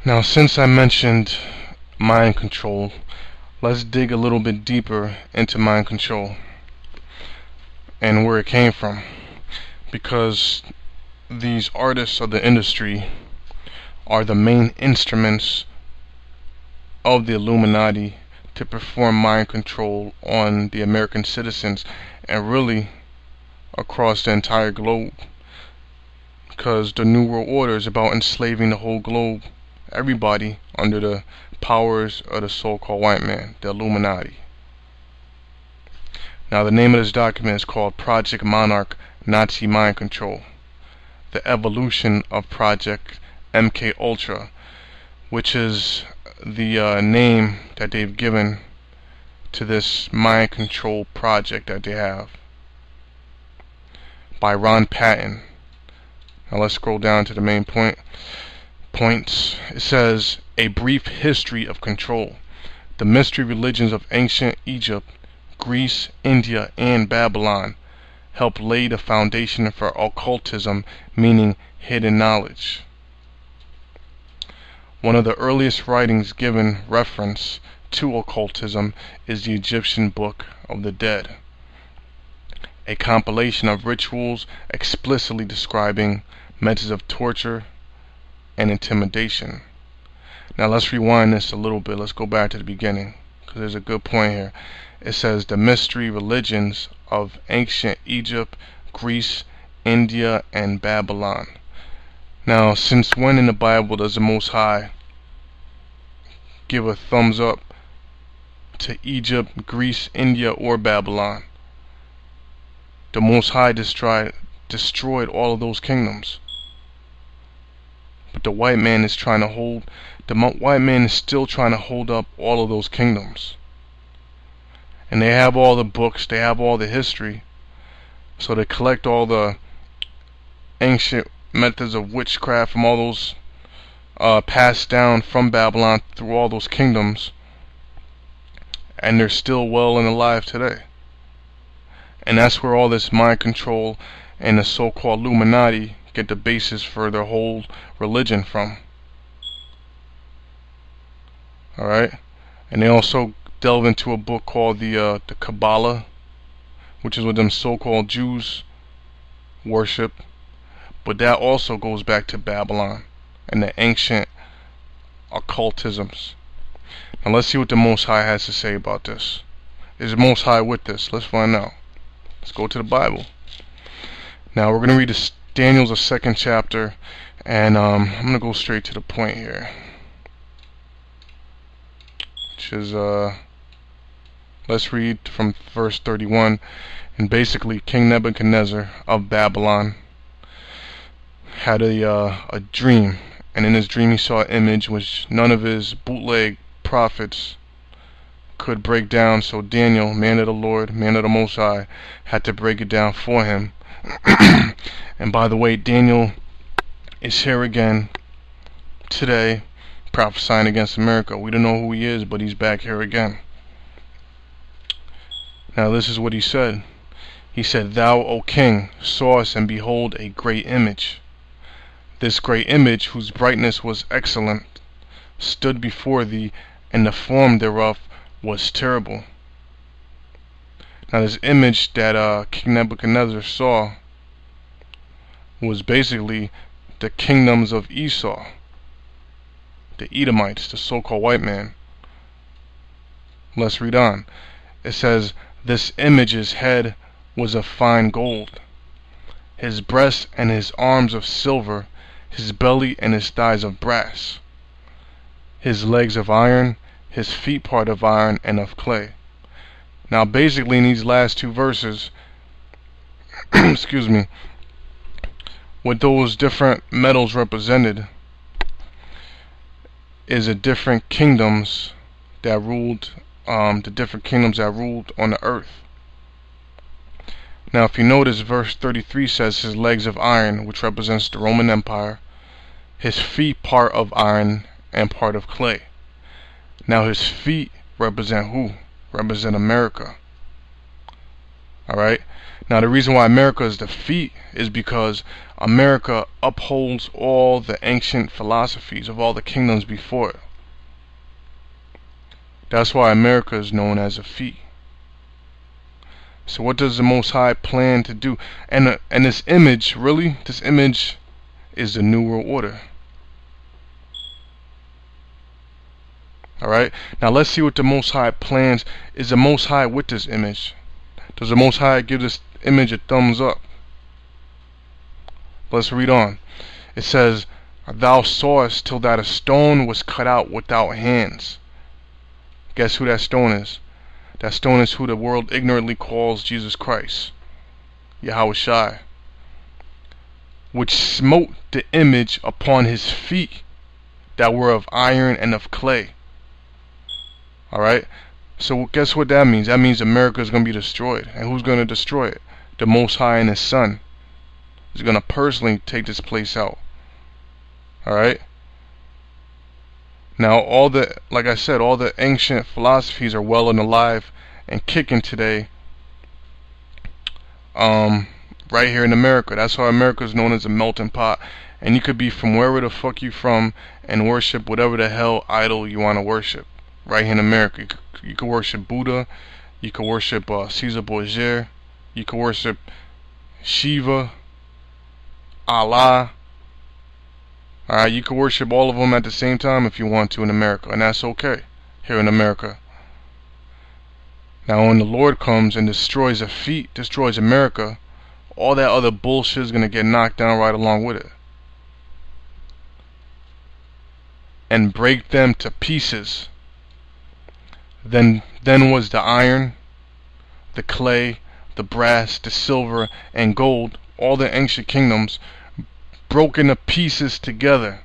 Now, since I mentioned mind control, let's dig a little bit deeper into mind control and where it came from. Because these artists of the industry are the main instruments of the Illuminati to perform mind control on the American citizens and really across the entire globe. Because the New World Order is about enslaving the whole globe, everybody under the powers of the so-called white man, the Illuminati. Now, the name of this document is called Project Monarch Nazi Mind Control, the evolution of Project MK Ultra, which is the name that they've given to this mind control project that they have, by Ron Patton. Now let's scroll down to the main points. It says, a brief history of control. The mystery religions of ancient Egypt, Greece, India, and Babylon helped lay the foundation for occultism, meaning hidden knowledge. One of the earliest writings given reference to occultism is the Egyptian Book of the Dead, a compilation of rituals explicitly describing methods of torture and intimidation. Now let's rewind this a little bit. Let's go back to the beginning, because there's a good point here. It says the mystery religions of ancient Egypt, Greece, India, and Babylon. Now, since when in the Bible does the Most High give a thumbs up to Egypt, Greece, India, or Babylon? The Most High destroyed all of those kingdoms. But the white man is still trying to hold up all of those kingdoms. And they have all the books, they have all the history, so they collect all the ancient methods of witchcraft from all those passed down from Babylon through all those kingdoms, and they're still well and alive today. And that's where all this mind control and the so-called Illuminati get the basis for their whole religion from. Alright? And they also delve into a book called the Kabbalah, which is what them so-called Jews worship. But that also goes back to Babylon and the ancient occultisms. Now let's see what the Most High has to say about this. Is the Most High with this? Let's find out. Let's go to the Bible. Now we're going to read Daniel's the second chapter, and I'm going to go straight to the point here, which is let's read from verse 31. And basically, King Nebuchadnezzar of Babylon had a dream, and in his dream he saw an image which none of his bootleg prophets could break down. So Daniel, man of the Lord, man of the Most High, had to break it down for him. And by the way, Daniel is here again today, prophesying against America. We don't know who he is, but he's back here again. Now this is what he said. He said, Thou, O king, sawest, and behold, a great image. This great image, whose brightness was excellent, stood before thee, and the form thereof was terrible. Now this image that King Nebuchadnezzar saw was basically the kingdoms of Esau, the Edomites, the so-called white man. Let's read on. It says, This image's head was of fine gold, his breast and his arms of silver, his belly and his thighs of brass, his legs of iron, his feet part of iron and of clay. Now basically in these last two verses, excuse me, what those different metals represented is the different kingdoms that ruled, on the earth. Now if you notice, verse 33 says his legs of iron, which represents the Roman Empire, his feet part of iron and part of clay. Now his feet represent who? Represent America. Alright? Now the reason why America is the feet is because America upholds all the ancient philosophies of all the kingdoms before it. That's why America is known as a feet. So what does the Most High plan to do? And this image, really, this image is the New World Order. Alright? Now let's see what the Most High plans. Is the Most High with this image? Does the Most High give this image a thumbs up? Let's read on. It says, "Thou sawest till that a stone was cut out without hands." Guess who that stone is? That stone is who the world ignorantly calls Jesus Christ, Yahushua, which smote the image upon his feet that were of iron and of clay. Alright? So guess what that means? That means America is going to be destroyed. And who's going to destroy it? The Most High and his Son is going to personally take this place out. Alright? Now like I said, all the ancient philosophies are well and alive and kicking today. Right here in America. That's why America is known as a melting pot. And you could be from wherever the fuck you from and worship whatever the hell idol you want to worship. Right here in America. You could worship Buddha. You could worship Caesar Borgia. You could worship Shiva, Allah. Alright, you can worship all of them at the same time if you want to in America. And that's okay. Here in America. Now when the Lord comes and destroys a feet, destroys America, all that other bullshit is going to get knocked down right along with it. And break them to pieces. Then was the iron, the clay, the brass, the silver, and gold, all the ancient kingdoms, broken to pieces together,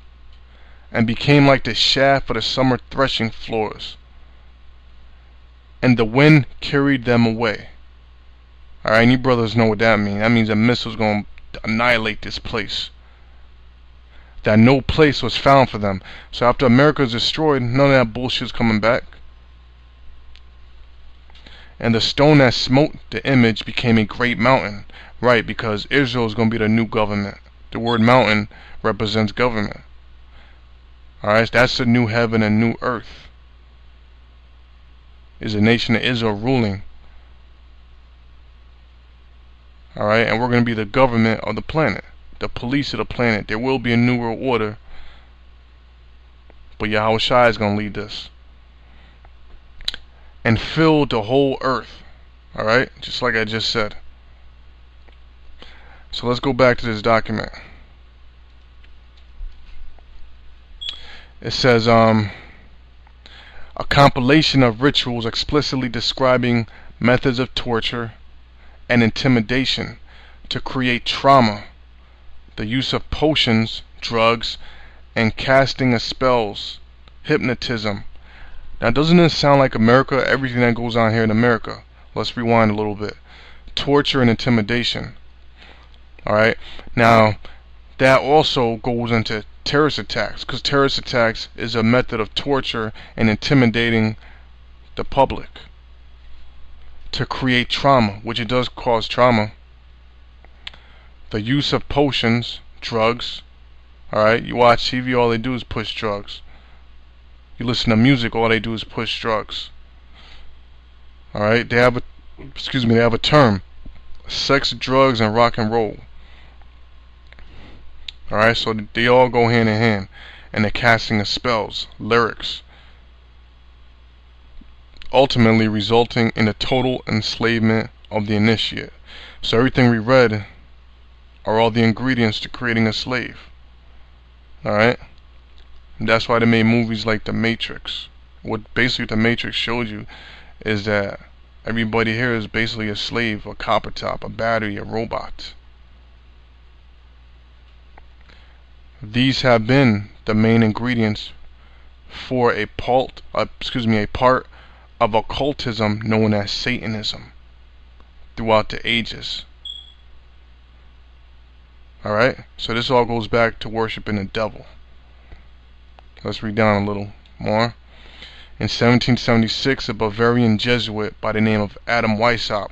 and became like the shaft of the summer threshing floors. And the wind carried them away. Alright, and you brothers know what that means. That means a missile's going to annihilate this place. That no place was found for them. So after America is destroyed, none of that bullshit's coming back. And the stone that smote the image became a great mountain. Right, because Israel is going to be the new government. The word mountain represents government. Alright, that's the new heaven and new earth. Is the nation of Israel ruling. Alright, and we're going to be the government of the planet. The police of the planet. There will be a new world order. But Yahushua is going to lead this. And fill the whole earth. Alright, just like I just said. So let's go back to this document. It says, a compilation of rituals explicitly describing methods of torture and intimidation to create trauma, the use of potions, drugs, and casting of spells, hypnotism. Now doesn't this sound like America, everything that goes on here in America? Let's rewind a little bit. Torture and intimidation. Alright, now that also goes into terrorist attacks, because terrorist attacks is a method of torture and intimidating the public to create trauma, which it does cause trauma. The use of potions, drugs. Alright, you watch TV, all they do is push drugs. You listen to music, all they do is push drugs. Alright, they have a term: sex, drugs, and rock and roll. Alright, so they all go hand in hand. And the casting of spells, lyrics, ultimately resulting in the total enslavement of the initiate. So everything we read are all the ingredients to creating a slave. Alright? That's why they made movies like The Matrix. What basically The Matrix showed you is that everybody here is basically a slave, a copper top, a battery, a robot. These have been the main ingredients for a part of occultism known as Satanism throughout the ages. Alright, so this all goes back to worshiping the devil. Let's read down a little more. In 1776, a Bavarian Jesuit by the name of Adam Weishaupt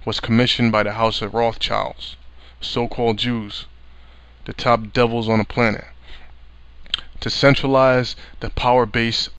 was commissioned by the House of Rothschilds, so-called Jews, the top devils on the planet, to centralize the power base